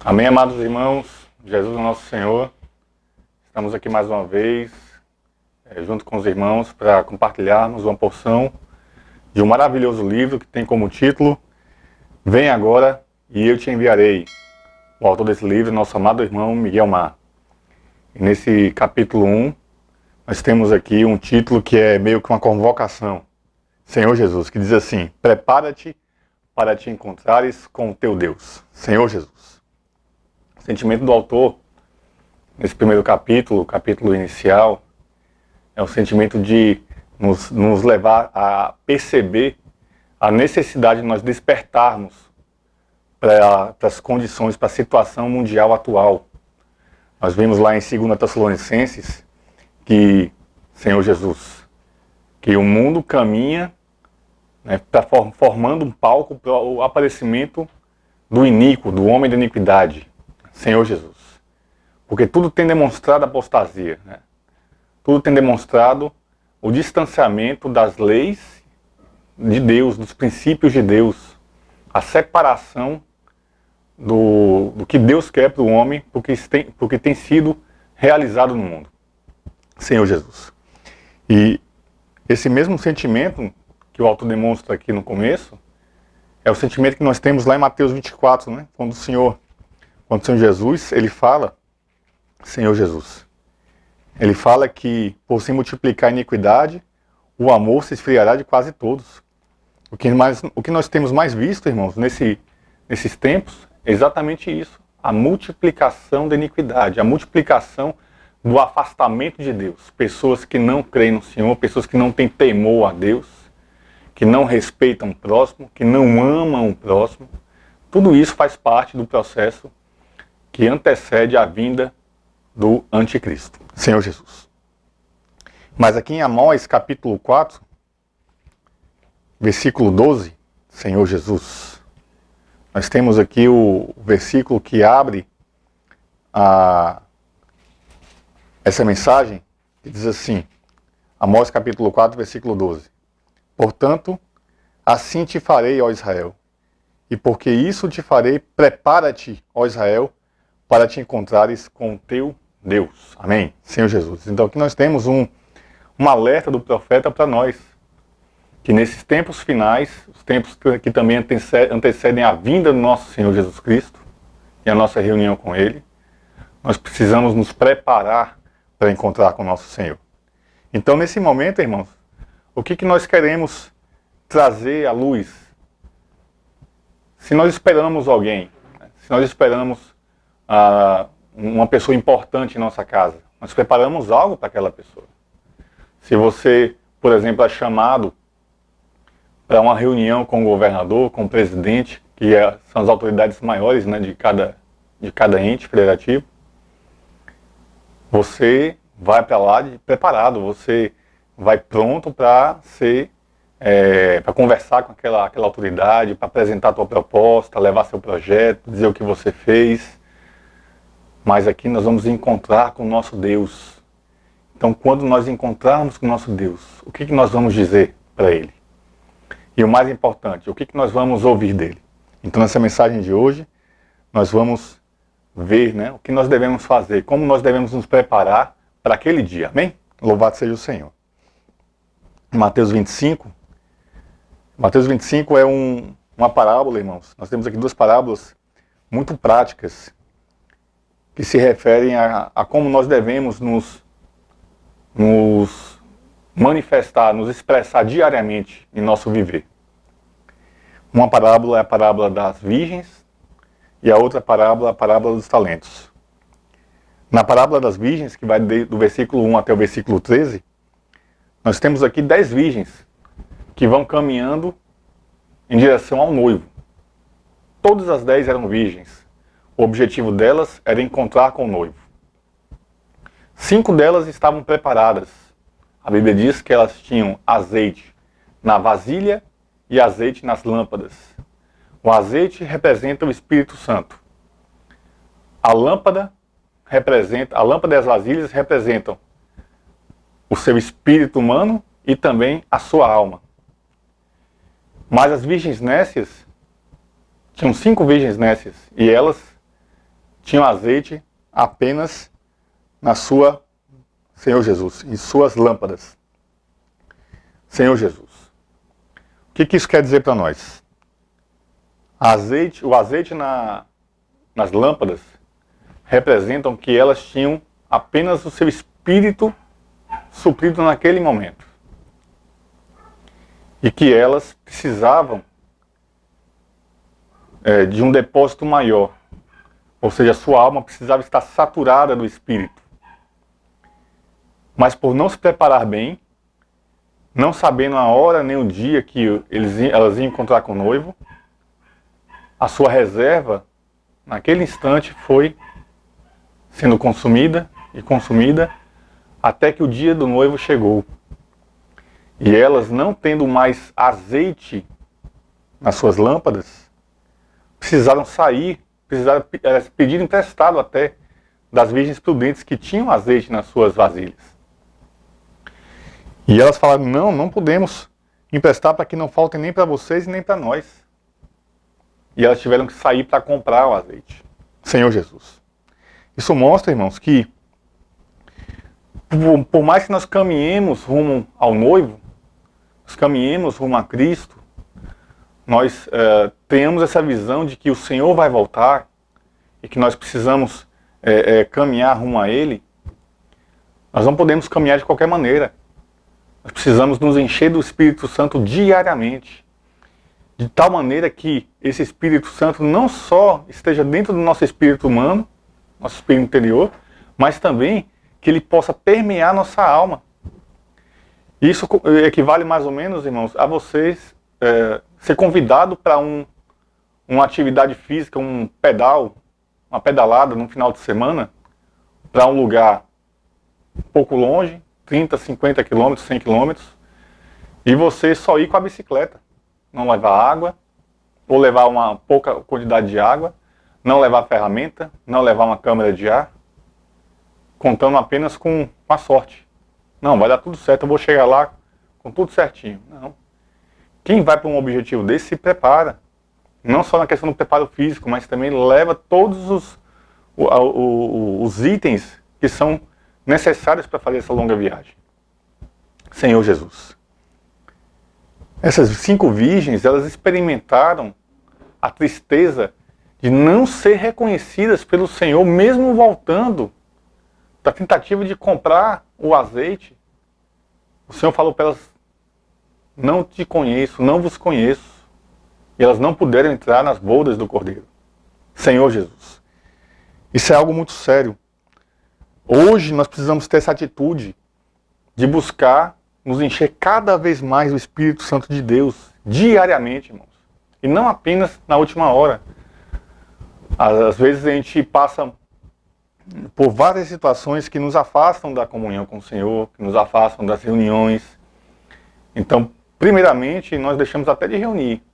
Amém, amados irmãos, Jesus é nosso Senhor. Estamos aqui mais uma vez, junto com os irmãos, para compartilharmos uma porção de um maravilhoso livro que tem como título Vem Agora e Eu Te Enviarei. O autor desse livro é nosso amado irmão Miguel Mar. E nesse capítulo 1, nós temos aqui um título que é meio que uma convocação. Senhor Jesus, que diz assim: prepara-te para te encontrares com o teu Deus. Senhor Jesus. O sentimento do autor, nesse primeiro capítulo, o capítulo inicial, é o sentimento de nos levar a perceber a necessidade de nós despertarmos para as condições, para a situação mundial atual. Nós vimos lá em 2 Tessalonicenses que, Senhor Jesus, que o mundo caminha, né, formando um palco para o aparecimento do iníquo, do homem da iniquidade, Senhor Jesus. Porque tudo tem demonstrado apostasia, né? Tudo tem demonstrado o distanciamento das leis de Deus, dos princípios de Deus, a separação do que Deus quer para o homem, porque tem sido realizado no mundo, Senhor Jesus. E esse mesmo sentimento que o autor demonstra aqui no começo, é o sentimento que nós temos lá em Mateus 24, né? Quando o Senhor Jesus, ele fala, Senhor Jesus, ele fala que por se multiplicar a iniquidade, o amor se esfriará de quase todos. O que nós temos mais visto, irmãos, nesses tempos, é exatamente isso. A multiplicação da iniquidade, a multiplicação do afastamento de Deus. Pessoas que não creem no Senhor, pessoas que não têm temor a Deus, que não respeitam o próximo, que não amam o próximo. Tudo isso faz parte do processo que antecede a vinda do anticristo, Senhor Jesus. Mas aqui em Amós, capítulo 4, versículo 12, Senhor Jesus, nós temos aqui o versículo que abre essa mensagem, que diz assim, Amós capítulo 4, versículo 12. Portanto, assim te farei, ó Israel, e porque isso te farei, prepara-te, ó Israel, para te encontrares com o teu Deus. Amém? Senhor Jesus. Então aqui nós temos um alerta do profeta para nós, que nesses tempos finais, os tempos que também antecedem a vinda do nosso Senhor Jesus Cristo e a nossa reunião com Ele, nós precisamos nos preparar para encontrar com o nosso Senhor. Então nesse momento, irmãos, o que nós queremos trazer à luz? Se nós esperamos alguém, se nós esperamos uma pessoa importante em nossa casa, nós preparamos algo para aquela pessoa. Se você, por exemplo, é chamado para uma reunião com o governador, com o presidente, que são as autoridades maiores, né, de cada ente federativo, você vai para lá preparado, você vai pronto para para conversar com aquela autoridade, para apresentar a tua proposta, levar seu projeto, dizer o que você fez. Mas aqui nós vamos encontrar com o nosso Deus. Então, quando nós encontrarmos com o nosso Deus, o que nós vamos dizer para Ele? E o mais importante, o que nós vamos ouvir dEle? Então, nessa mensagem de hoje, nós vamos ver, né, o que nós devemos fazer, como nós devemos nos preparar para aquele dia. Amém? Louvado seja o Senhor. Mateus 25 é uma parábola, irmãos. Nós temos aqui duas parábolas muito práticas que se referem a como nós devemos nos manifestar, nos expressar diariamente em nosso viver. Uma parábola é a parábola das virgens e a outra parábola é a parábola dos talentos. Na parábola das virgens, que vai do versículo 1 até o versículo 13, nós temos aqui 10 virgens que vão caminhando em direção ao noivo. Todas as 10 eram virgens. O objetivo delas era encontrar com o noivo. 5 delas estavam preparadas. A Bíblia diz que elas tinham azeite na vasilha e azeite nas lâmpadas. O azeite representa o Espírito Santo. A lâmpada e as vasilhas representam o seu espírito humano e também a sua alma. Mas as virgens nécias, tinham 5 virgens nécias, e elas tinham azeite apenas na sua, Senhor Jesus, em suas lâmpadas. Senhor Jesus. O que isso quer dizer para nós? O azeite nas lâmpadas representam que elas tinham apenas o seu espírito suprido naquele momento. E que elas precisavam de um depósito maior. Ou seja, a sua alma precisava estar saturada do espírito. Mas por não se preparar bem, não sabendo a hora nem o dia que elas iam encontrar com o noivo, a sua reserva, naquele instante, foi sendo consumida e consumida, até que o dia do noivo chegou. E elas, não tendo mais azeite nas suas lâmpadas, precisaram sair, elas pediram emprestado até das virgens prudentes que tinham azeite nas suas vasilhas. E elas falaram, não podemos emprestar para que não falte nem para vocês e nem para nós. E elas tiveram que sair para comprar o azeite. Senhor Jesus. Isso mostra, irmãos, que por mais que nós caminhemos rumo ao noivo, nós caminhemos rumo a Cristo, nós tenhamos essa visão de que o Senhor vai voltar e que nós precisamos caminhar rumo a Ele, nós não podemos caminhar de qualquer maneira. Nós precisamos nos encher do Espírito Santo diariamente, de tal maneira que esse Espírito Santo não só esteja dentro do nosso espírito humano, nosso espírito interior, mas também que ele possa permear nossa alma. Isso equivale mais ou menos, irmãos, a vocês ser convidado para uma atividade física, um pedal, uma pedalada no final de semana, para um lugar um pouco longe, 30, 50 quilômetros, 100 quilômetros, e você só ir com a bicicleta. Não levar água, ou levar uma pouca quantidade de água, não levar ferramenta, não levar uma câmera de ar, contando apenas com a sorte. Não, vai dar tudo certo, eu vou chegar lá com tudo certinho. Não. Quem vai para um objetivo desse se prepara. Não só na questão do preparo físico, mas também leva todos os itens que são necessários para fazer essa longa viagem. Senhor Jesus. Essas 5 virgens, elas experimentaram a tristeza de não ser reconhecidas pelo Senhor, mesmo voltando da tentativa de comprar o azeite. O Senhor falou para elas, não te conheço, não vos conheço. E elas não puderam entrar nas bodas do Cordeiro. Senhor Jesus. Isso é algo muito sério. Hoje nós precisamos ter essa atitude de buscar nos encher cada vez mais do Espírito Santo de Deus, diariamente, irmãos. E não apenas na última hora. Às vezes a gente passa por várias situações que nos afastam da comunhão com o Senhor, que nos afastam das reuniões. Então, primeiramente, nós deixamos até de reunir.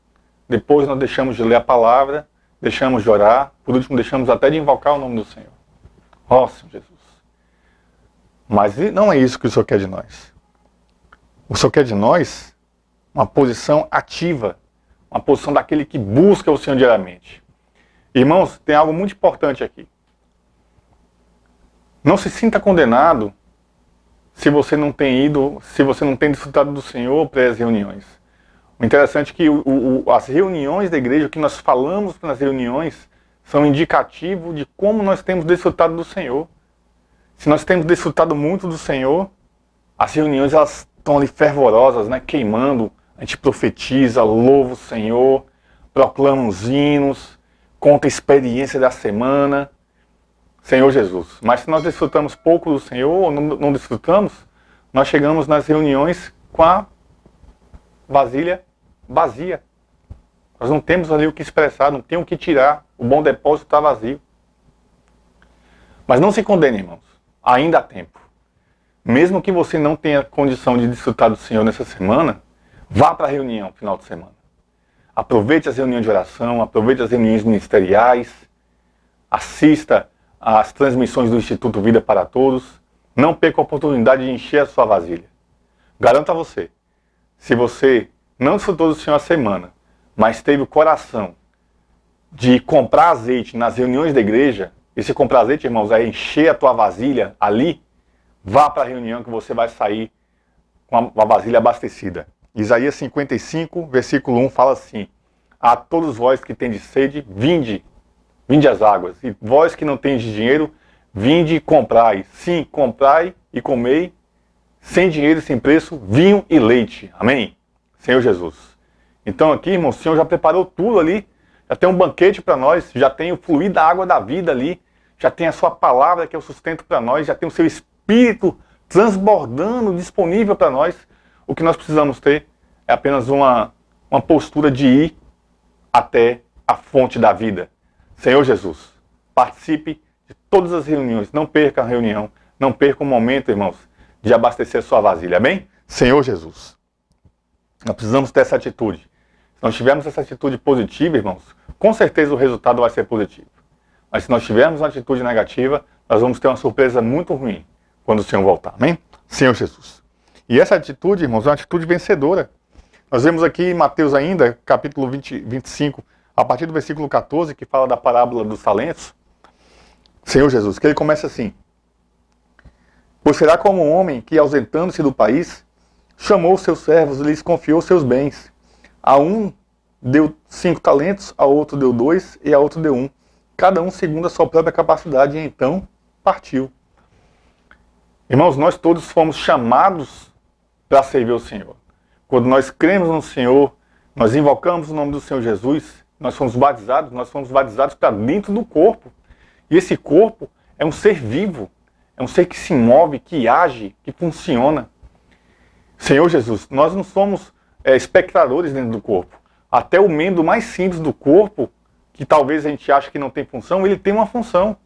Depois nós deixamos de ler a palavra, deixamos de orar, por último deixamos até de invocar o nome do Senhor. Ó, Senhor Jesus. Mas não é isso que o Senhor quer de nós. O Senhor quer de nós uma posição ativa, uma posição daquele que busca o Senhor diariamente. Irmãos, tem algo muito importante aqui. Não se sinta condenado se você não tem ido, se você não tem desfrutado do Senhor para as reuniões. O interessante é que as reuniões da igreja, o que nós falamos nas reuniões, são indicativo de como nós temos desfrutado do Senhor. Se nós temos desfrutado muito do Senhor, as reuniões elas estão ali fervorosas, né, queimando, a gente profetiza, louva o Senhor, proclama os hinos, conta a experiência da semana, Senhor Jesus. Mas se nós desfrutamos pouco do Senhor, ou não desfrutamos, nós chegamos nas reuniões com a vasilha vazia. Nós não temos ali o que expressar, não tem o que tirar, o bom depósito está vazio. Mas não se condene, irmãos, ainda há tempo. Mesmo que você não tenha condição de desfrutar do Senhor nessa semana, vá para a reunião no final de semana. Aproveite as reuniões de oração, aproveite as reuniões ministeriais, assista às transmissões do Instituto Vida para Todos, não perca a oportunidade de encher a sua vasilha. Garanto a você, se você não desfrutou do Senhor a semana, mas teve o coração de comprar azeite nas reuniões da igreja, E se comprar azeite, irmãos, é encher a tua vasilha ali, vá para a reunião que você vai sair com a vasilha abastecida. Isaías 55, versículo 1 fala assim: a todos vós que tendes sede, vinde às águas. E vós que não tendes dinheiro, vinde e comprai. Sim, comprai e comei, sem dinheiro e sem preço, vinho e leite. Amém? Senhor Jesus. Então aqui, irmão, o Senhor já preparou tudo ali. Já tem um banquete para nós, já tem o fluir da água da vida ali, já tem a sua palavra que é o sustento para nós, já tem o seu Espírito transbordando, disponível para nós. O que nós precisamos ter é apenas uma postura de ir até a fonte da vida. Senhor Jesus, participe de todas as reuniões, não perca a reunião, não perca o momento, irmãos, de abastecer a sua vasilha, amém? Senhor Jesus, nós precisamos ter essa atitude. Se nós tivermos essa atitude positiva, irmãos, com certeza o resultado vai ser positivo. Mas se nós tivermos uma atitude negativa, nós vamos ter uma surpresa muito ruim quando o Senhor voltar, amém? Senhor Jesus. E essa atitude, irmãos, é uma atitude vencedora. Nós vemos aqui em Mateus ainda, capítulo 25, a partir do versículo 14, que fala da parábola dos talentos. Senhor Jesus, que ele começa assim: pois será como um homem que, ausentando-se do país, chamou seus servos e lhes confiou seus bens. A um deu 5 talentos, a outro deu 2 e a outro deu 1. Cada um segundo a sua própria capacidade, e então partiu. Irmãos, nós todos fomos chamados para servir o Senhor. Quando nós cremos no Senhor, nós invocamos o nome do Senhor Jesus, nós fomos batizados para dentro do corpo. E esse corpo é um ser vivo, é um ser que se move, que age, que funciona. Senhor Jesus, nós não somos espectadores dentro do corpo. Até o membro mais simples do corpo, que talvez a gente ache que não tem função, ele tem uma função.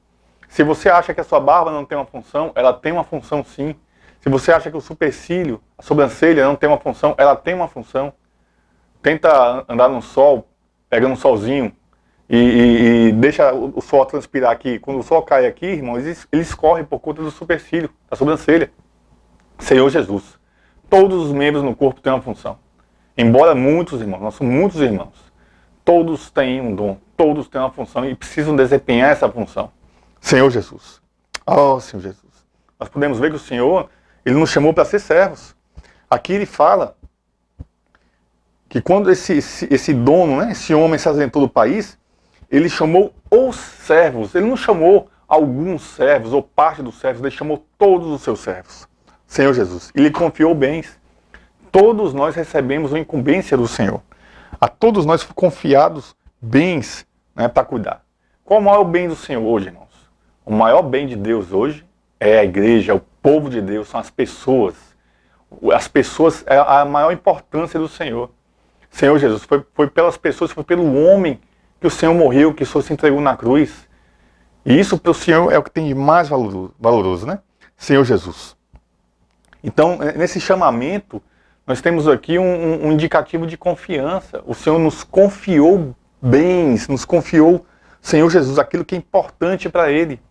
Se você acha que a sua barba não tem uma função, ela tem uma função sim. Se você acha que o supercílio, a sobrancelha não tem uma função, ela tem uma função. Tenta andar no sol, pega um solzinho e deixa o sol transpirar aqui. Quando o sol cai aqui, irmãos, ele escorre por conta do supercílio, da sobrancelha. Senhor Jesus, todos os membros no corpo têm uma função. Embora muitos irmãos, nós somos muitos irmãos, todos têm um dom, todos têm uma função e precisam desempenhar essa função. Senhor Jesus. Oh, Senhor Jesus. Nós podemos ver que o Senhor, ele nos chamou para ser servos. Aqui ele fala que quando esse dono, né, esse homem se ausentou do país, ele chamou os servos. Ele não chamou alguns servos ou parte dos servos, ele chamou todos os seus servos. Senhor Jesus. E lhe confiou bens. Todos nós recebemos uma incumbência do Senhor. A todos nós foram confiados bens, né, para cuidar. Qual o maior bem do Senhor hoje, irmãos? O maior bem de Deus hoje é a igreja, é o povo de Deus, são as pessoas. As pessoas é a maior importância do Senhor. Senhor Jesus, foi pelas pessoas, foi pelo homem que o Senhor morreu, que o Senhor se entregou na cruz. E isso para o Senhor é o que tem de mais valoroso, né? Senhor Jesus. Então, nesse chamamento, nós temos aqui um indicativo de confiança. O Senhor nos confiou bens, nos confiou, Senhor Jesus, aquilo que é importante para Ele.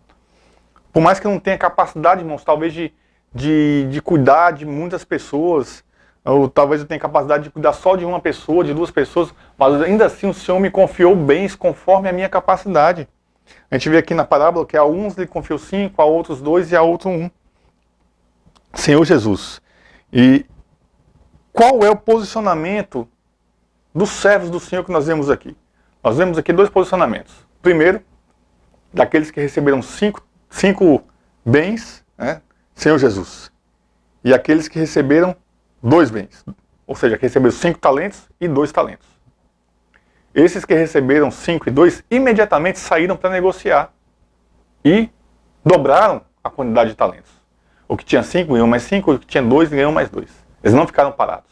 Por mais que eu não tenha capacidade, irmãos, talvez de cuidar de muitas pessoas, ou talvez eu tenha capacidade de cuidar só de uma pessoa, de 2 pessoas, mas ainda assim o Senhor me confiou bens conforme a minha capacidade. A gente vê aqui na parábola que a uns Ele confiou 5, a outros 2 e a outros 1. Senhor Jesus. E qual é o posicionamento dos servos do Senhor que nós vemos aqui? Nós vemos aqui 2 posicionamentos. Primeiro, daqueles que receberam 5 bens, né, Senhor Jesus. E aqueles que receberam 2 bens. Ou seja, que receberam 5 talentos e 2 talentos. Esses que receberam 5 e 2, imediatamente saíram para negociar. E dobraram a quantidade de talentos. O que tinha 5 ganhou mais 5, o que tinha 2 ganhou mais 2. Eles não ficaram parados.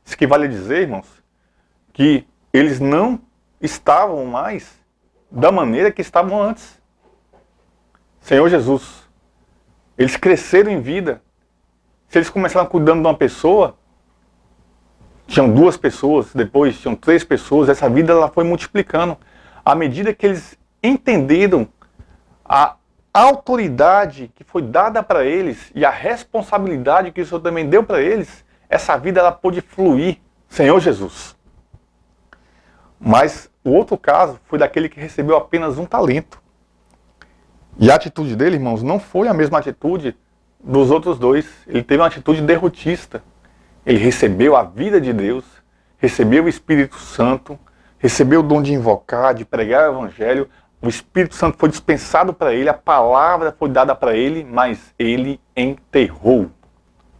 Isso que vale dizer, irmãos, que eles não estavam mais da maneira que estavam antes. Senhor Jesus, eles cresceram em vida. Se eles começaram cuidando de uma pessoa, tinham 2 pessoas, depois tinham 3 pessoas, essa vida ela foi multiplicando. À medida que eles entenderam a autoridade que foi dada para eles e a responsabilidade que o Senhor também deu para eles, essa vida ela pôde fluir, Senhor Jesus. Mas o outro caso foi daquele que recebeu apenas 1 talento. E a atitude dele, irmãos, não foi a mesma atitude dos outros dois. Ele teve uma atitude derrotista. Ele recebeu a vida de Deus, recebeu o Espírito Santo, recebeu o dom de invocar, de pregar o Evangelho. O Espírito Santo foi dispensado para ele, a palavra foi dada para ele, mas ele enterrou.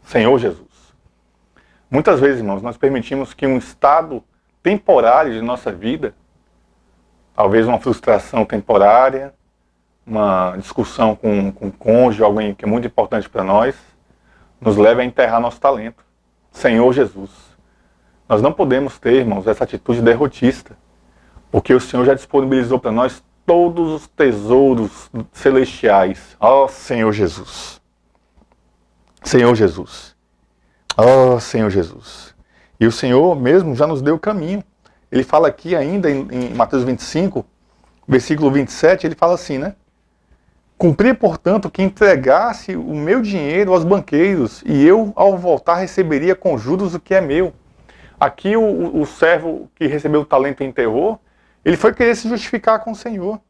Senhor Jesus. Muitas vezes, irmãos, nós permitimos que um estado temporário de nossa vida, talvez uma frustração temporária, uma discussão com o cônjuge, alguém que é muito importante para nós, nos leve a enterrar nosso talento. Senhor Jesus. Nós não podemos ter, irmãos, essa atitude derrotista, porque o Senhor já disponibilizou para nós todos os tesouros celestiais. Ó Senhor Jesus. Senhor Jesus. Ó Senhor Jesus. E o Senhor mesmo já nos deu o caminho. Ele fala aqui ainda em Mateus 25, versículo 27, ele fala assim, né? Cumpri, portanto, que entregasse o meu dinheiro aos banqueiros, e eu, ao voltar, receberia com juros o que é meu. Aqui o servo que recebeu o talento e enterrou, ele foi querer se justificar com o Senhor.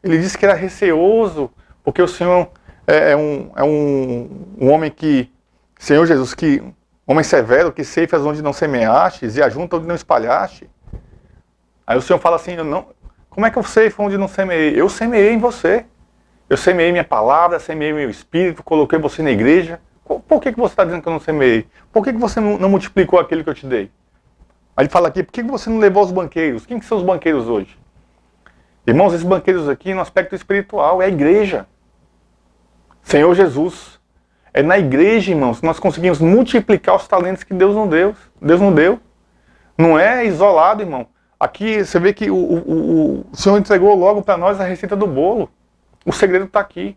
Ele disse que era receoso, porque o Senhor é um homem que, Senhor Jesus, que homem severo, que ceifas onde não semeastes e ajunta onde não espalhaste. Aí o Senhor fala assim, não, como é que eu ceifo onde não semeei? Eu semeei em você. Eu semeei minha palavra, semeei meu espírito, coloquei você na igreja. Por que você está dizendo que eu não semeei? Por que você não multiplicou aquilo que eu te dei? Aí ele fala aqui, por que você não levou os banqueiros? Quem que são os banqueiros hoje? Irmãos, esses banqueiros aqui no aspecto espiritual, é a igreja. Senhor Jesus. É na igreja, irmãos, que nós conseguimos multiplicar os talentos que Deus não deu. Deus não deu. Não é isolado, irmão. Aqui você vê que o Senhor entregou logo para nós a receita do bolo. O segredo está aqui.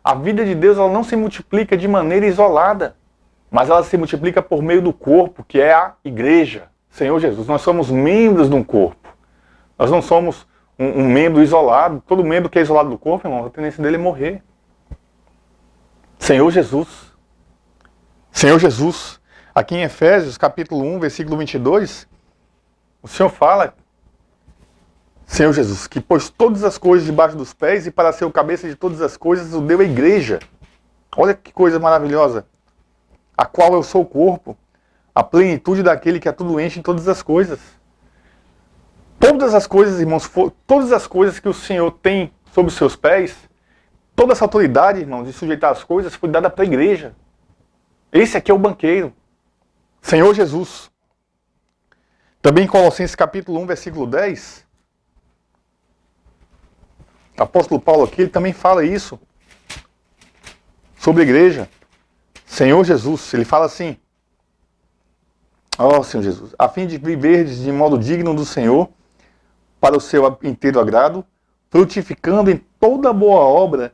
A vida de Deus ela não se multiplica de maneira isolada, mas ela se multiplica por meio do corpo, que é a igreja. Senhor Jesus, nós somos membros de um corpo. Nós não somos um membro isolado. Todo membro que é isolado do corpo, irmão, a tendência dele é morrer. Senhor Jesus. Senhor Jesus. Aqui em Efésios, capítulo 1, versículo 22, o Senhor fala, Senhor Jesus, que pôs todas as coisas debaixo dos pés e para ser o cabeça de todas as coisas o deu a igreja. Olha que coisa maravilhosa. A qual eu sou o corpo, a plenitude daquele que a tudo enche em todas as coisas. Todas as coisas, irmãos, todas as coisas que o Senhor tem sob os seus pés, toda essa autoridade, irmãos, de sujeitar as coisas foi dada para a igreja. Esse aqui é o banqueiro. Senhor Jesus. Também em Colossenses capítulo 1, versículo 10, o apóstolo Paulo aqui, ele também fala isso sobre a igreja. Senhor Jesus, ele fala assim, ó Senhor Jesus, a fim de viverdes de modo digno do Senhor, para o seu inteiro agrado, frutificando em toda boa obra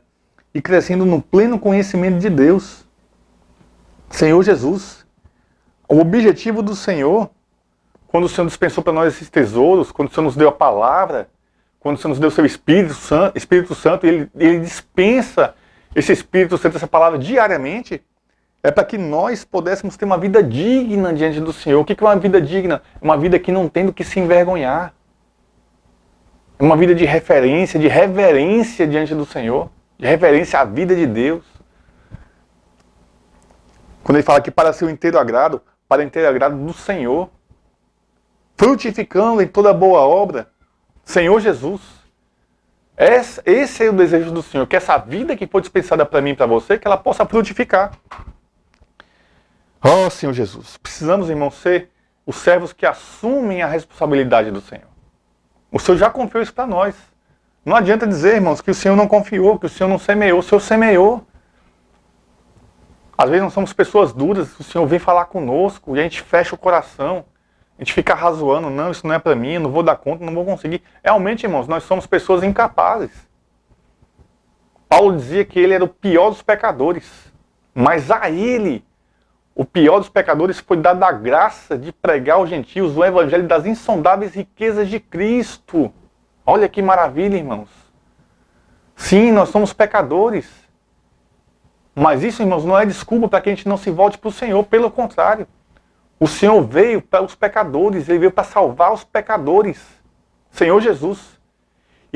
e crescendo no pleno conhecimento de Deus. Senhor Jesus, o objetivo do Senhor, quando o Senhor dispensou para nós esses tesouros, quando o Senhor nos deu a palavra, quando o Senhor nos deu o seu Espírito Santo, ele dispensa esse Espírito Santo, essa palavra diariamente, é para que nós pudéssemos ter uma vida digna diante do Senhor. O que é uma vida digna? É uma vida que não tem do que se envergonhar. É uma vida de referência, de reverência diante do Senhor, de reverência à vida de Deus. Quando ele fala que para seu inteiro agrado, para o inteiro agrado do Senhor, frutificando em toda boa obra, Senhor Jesus. Esse é o desejo do Senhor, que essa vida que foi dispensada para mim e para você, que ela possa frutificar. Oh, Senhor Jesus, precisamos, irmãos, ser os servos que assumem a responsabilidade do Senhor. O Senhor já confiou isso para nós. Não adianta dizer, irmãos, que o Senhor não confiou, que o Senhor não semeou. O Senhor semeou. Às vezes nós somos pessoas duras, o Senhor vem falar conosco e a gente fecha o coração. A gente fica razoando, não, isso não é para mim, eu não vou dar conta, não vou conseguir. Realmente, irmãos, nós somos pessoas incapazes. Paulo dizia que ele era o pior dos pecadores. Mas a ele, o pior dos pecadores, foi dada a graça de pregar aos gentios o evangelho das insondáveis riquezas de Cristo. Olha que maravilha, irmãos. Sim, nós somos pecadores. Mas isso, irmãos, não é desculpa para que a gente não se volte para o Senhor. Pelo contrário. O Senhor veio para os pecadores, Ele veio para salvar os pecadores. Senhor Jesus.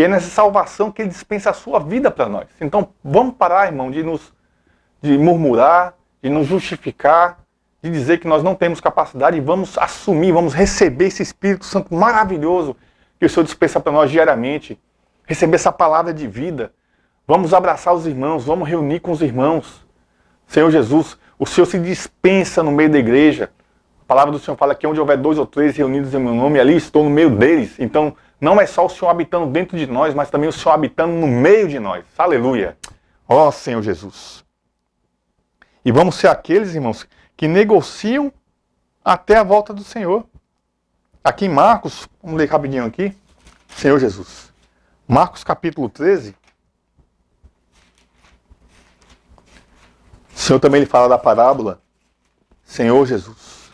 E é nessa salvação que Ele dispensa a sua vida para nós. Então, vamos parar, irmão, de murmurar, de nos justificar, de dizer que nós não temos capacidade, e vamos assumir, vamos receber esse Espírito Santo maravilhoso que o Senhor dispensa para nós diariamente. Receber essa palavra de vida. Vamos abraçar os irmãos, vamos reunir com os irmãos. Senhor Jesus, o Senhor se dispensa no meio da igreja. A palavra do Senhor fala que onde houver 2 ou 3 reunidos em meu nome, ali estou no meio deles. Então, não é só o Senhor habitando dentro de nós, mas também o Senhor habitando no meio de nós. Aleluia. Ó Senhor Jesus. E vamos ser aqueles, irmãos, que negociam até a volta do Senhor. Aqui em Marcos, vamos ler rapidinho aqui. Senhor Jesus. Marcos capítulo 13. O Senhor também fala da parábola. Senhor Jesus.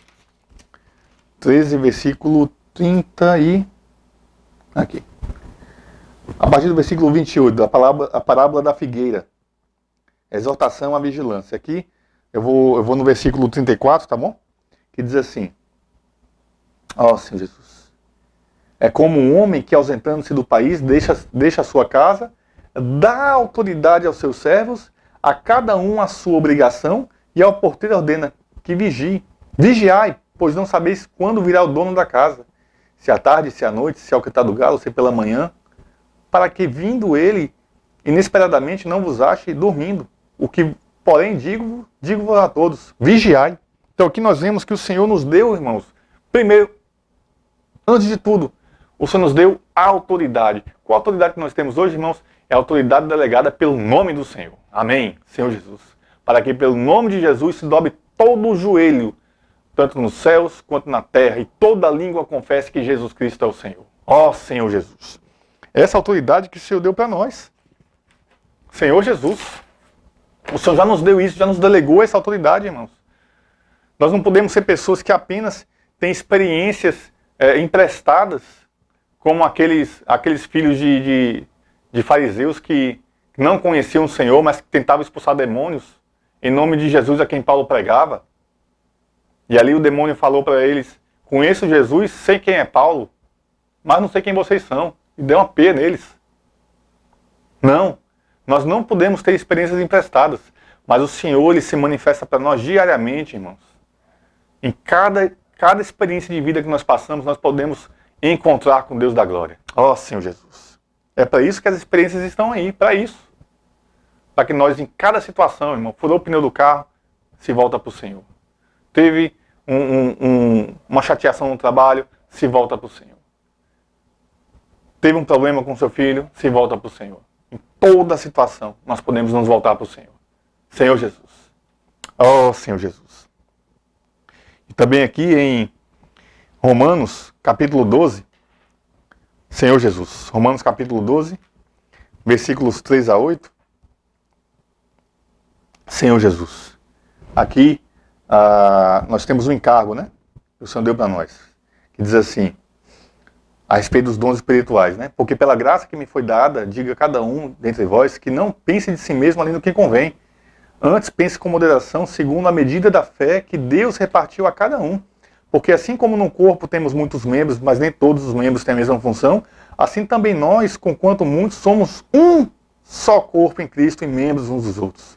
13, versículo 30 e... Aqui. A partir do versículo 28, a parábola da figueira. Exortação à vigilância. Aqui, eu vou no versículo 34, tá bom? Que diz assim. Ó Senhor Jesus. É como um homem que, ausentando-se do país, deixa a sua casa, dá autoridade aos seus servos, a cada um a sua obrigação, e ao porteiro ordena que vigie. Vigiai, pois não sabeis quando virá o dono da casa. Se à tarde, se à noite, se ao cantar do galo, se pela manhã, para que vindo ele, inesperadamente não vos ache dormindo. O que, porém, digo a todos, vigiai. Então aqui nós vemos que o Senhor nos deu, irmãos, primeiro, antes de tudo, o Senhor nos deu a autoridade. Qual a autoridade que nós temos hoje, irmãos? É a autoridade delegada pelo nome do Senhor. Amém, Senhor Jesus. Para que pelo nome de Jesus se dobre todo o joelho, tanto nos céus quanto na terra, e toda língua confesse que Jesus Cristo é o Senhor. Ó Senhor Jesus. Essa autoridade que o Senhor deu para nós. Senhor Jesus. O Senhor já nos deu isso, já nos delegou essa autoridade, irmãos. Nós não podemos ser pessoas que apenas têm experiências emprestadas, como aqueles filhos de fariseus que não conheciam o Senhor, mas que tentavam expulsar demônios, em nome de Jesus a quem Paulo pregava. E ali o demônio falou para eles, conheço Jesus, sei quem é Paulo, mas não sei quem vocês são. E deu uma pena neles. Não, nós não podemos ter experiências emprestadas, mas o Senhor ele se manifesta para nós diariamente, irmãos. Em cada experiência de vida que nós passamos, nós podemos encontrar com Deus da glória. Ó Senhor Jesus. É para isso que as experiências estão aí, para isso. Para que nós, em cada situação, irmão, furou o pneu do carro, se volta para o Senhor. Teve uma chateação no trabalho, se volta para o Senhor. Teve um problema com seu filho, se volta para o Senhor. Em toda situação, nós podemos nos voltar para o Senhor. Senhor Jesus. Oh, Senhor Jesus. E também aqui em Romanos, capítulo 12. Senhor Jesus. Romanos, capítulo 12, versículos 3 a 8. Senhor Jesus. Aqui, nós temos um encargo, né? Que o Senhor deu para nós. Que diz assim, a respeito dos dons espirituais, né? Porque pela graça que me foi dada, diga a cada um dentre vós que não pense de si mesmo além do que convém. Antes pense com moderação, segundo a medida da fé que Deus repartiu a cada um. Porque assim como no corpo temos muitos membros, mas nem todos os membros têm a mesma função, assim também nós, conquanto muitos, somos um só corpo em Cristo e membros uns dos outros.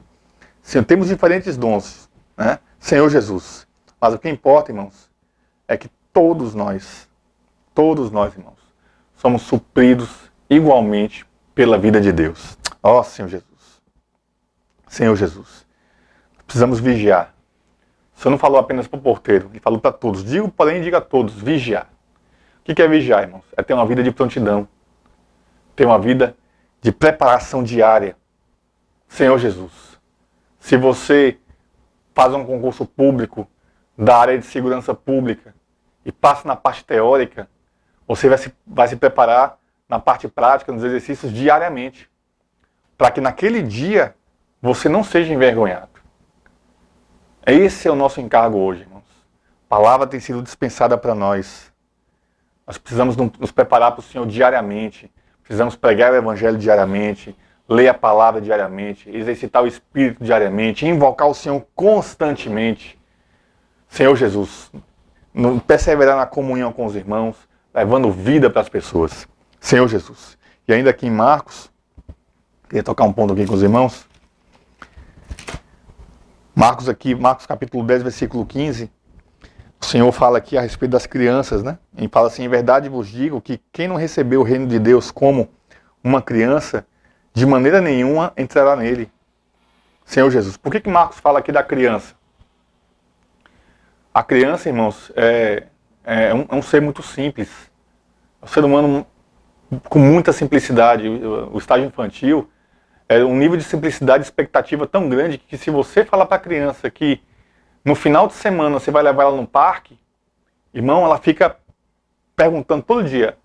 Sim, temos diferentes dons, né? Senhor Jesus. Mas o que importa, irmãos, é que todos nós, irmãos, somos supridos igualmente pela vida de Deus. Ó Senhor Jesus. Senhor Jesus. Precisamos vigiar. O Senhor não falou apenas para o porteiro, Ele falou para todos. Digo, porém, diga a todos, vigiar. O que é vigiar, irmãos? É ter uma vida de prontidão. Ter uma vida de preparação diária. Senhor Jesus. Se você faz um concurso público da área de segurança pública e passa na parte teórica, você vai se preparar na parte prática, nos exercícios diariamente, para que naquele dia você não seja envergonhado. Esse é o nosso encargo hoje, irmãos. A palavra tem sido dispensada para nós. Nós precisamos nos preparar para o Senhor diariamente. Precisamos pregar o Evangelho diariamente, ler a palavra diariamente, exercitar o Espírito diariamente, invocar o Senhor constantemente. Senhor Jesus, perseverar na comunhão com os irmãos, levando vida para as pessoas. Senhor Jesus. E ainda aqui em Marcos, queria tocar um ponto aqui com os irmãos. Marcos capítulo 10, versículo 15. O Senhor fala aqui a respeito das crianças, né? Ele fala assim: em verdade vos digo que quem não recebeu o reino de Deus como uma criança, de maneira nenhuma entrará nele. Senhor Jesus. Por que Marcos fala aqui da criança? A criança, irmãos, é um ser muito simples. É um ser humano com muita simplicidade. O estágio infantil é um nível de simplicidade e expectativa tão grande que se você falar para a criança que no final de semana você vai levar ela no parque, irmão, ela fica perguntando todo dia: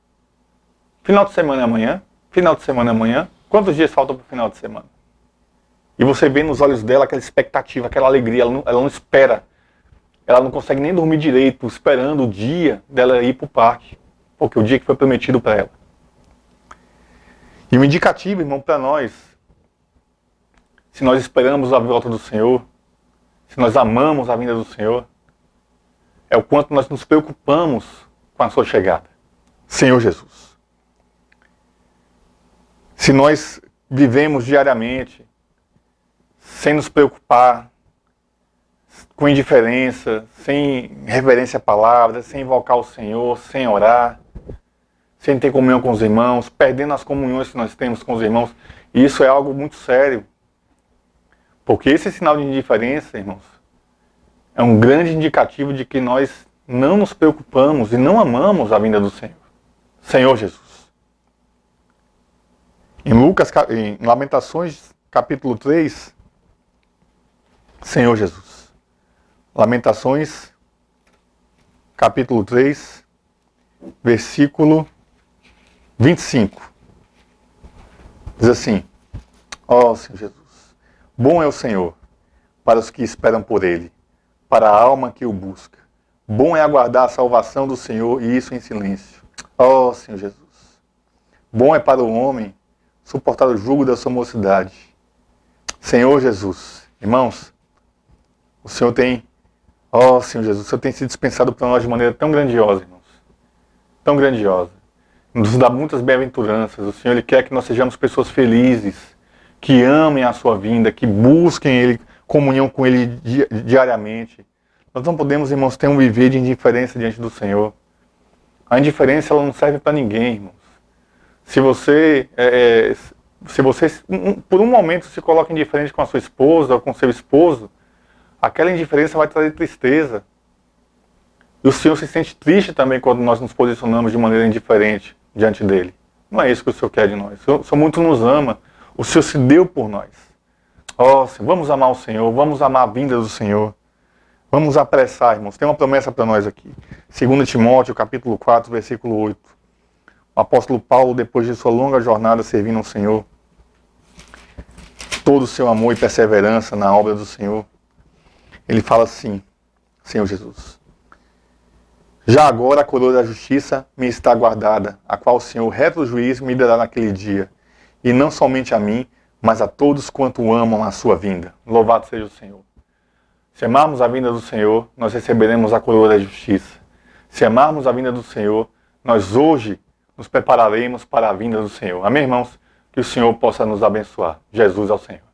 final de semana é amanhã? Final de semana é amanhã? Quantos dias faltam para o final de semana? E você vê nos olhos dela aquela expectativa, aquela alegria, ela não espera. Ela não consegue nem dormir direito, esperando o dia dela ir para o parque. Porque o dia que foi prometido para ela. E um indicativo, irmão, para nós, se nós esperamos a volta do Senhor, se nós amamos a vinda do Senhor, é o quanto nós nos preocupamos com a sua chegada. Senhor Jesus. Se nós vivemos diariamente sem nos preocupar, com indiferença, sem reverência à palavra, sem invocar o Senhor, sem orar, sem ter comunhão com os irmãos, perdendo as comunhões que nós temos com os irmãos, isso é algo muito sério. Porque esse sinal de indiferença, irmãos, é um grande indicativo de que nós não nos preocupamos e não amamos a vinda do Senhor. Senhor Jesus. Em Lamentações, capítulo 3, Senhor Jesus. Lamentações, capítulo 3, versículo 25. Diz assim: ó Senhor Jesus, bom é o Senhor para os que esperam por Ele, para a alma que o busca. Bom é aguardar a salvação do Senhor e isso em silêncio. Ó Senhor Jesus, bom é para o homem suportar o jugo da sua mocidade. Senhor Jesus, irmãos, o Senhor tem... Ó Senhor Jesus, o Senhor tem se dispensado para nós de maneira tão grandiosa, irmãos. Tão grandiosa. Nos dá muitas bem-aventuranças. O Senhor Ele quer que nós sejamos pessoas felizes, que amem a sua vinda, que busquem Ele, comunhão com Ele diariamente. Nós não podemos, irmãos, ter um viver de indiferença diante do Senhor. A indiferença ela não serve para ninguém, irmãos. Se você por um momento se coloca indiferente com a sua esposa ou com o seu esposo, aquela indiferença vai trazer tristeza. E o Senhor se sente triste também quando nós nos posicionamos de maneira indiferente diante dele. Não é isso que o Senhor quer de nós. O Senhor muito nos ama. O Senhor se deu por nós. Ó, Senhor, vamos amar o Senhor. Vamos amar a vinda do Senhor. Vamos apressar, irmãos. Tem uma promessa para nós aqui. 2 Timóteo, capítulo 4, versículo 8. O apóstolo Paulo, depois de sua longa jornada servindo ao Senhor, todo o seu amor e perseverança na obra do Senhor, ele fala assim: Senhor Jesus, já agora a coroa da justiça me está guardada, a qual o Senhor, reto juiz, me dará naquele dia, e não somente a mim, mas a todos quanto amam a sua vinda. Louvado seja o Senhor. Se amarmos a vinda do Senhor, nós receberemos a coroa da justiça. Se amarmos a vinda do Senhor, nós hoje nos prepararemos para a vinda do Senhor. Amém, irmãos? Que o Senhor possa nos abençoar. Jesus é o Senhor.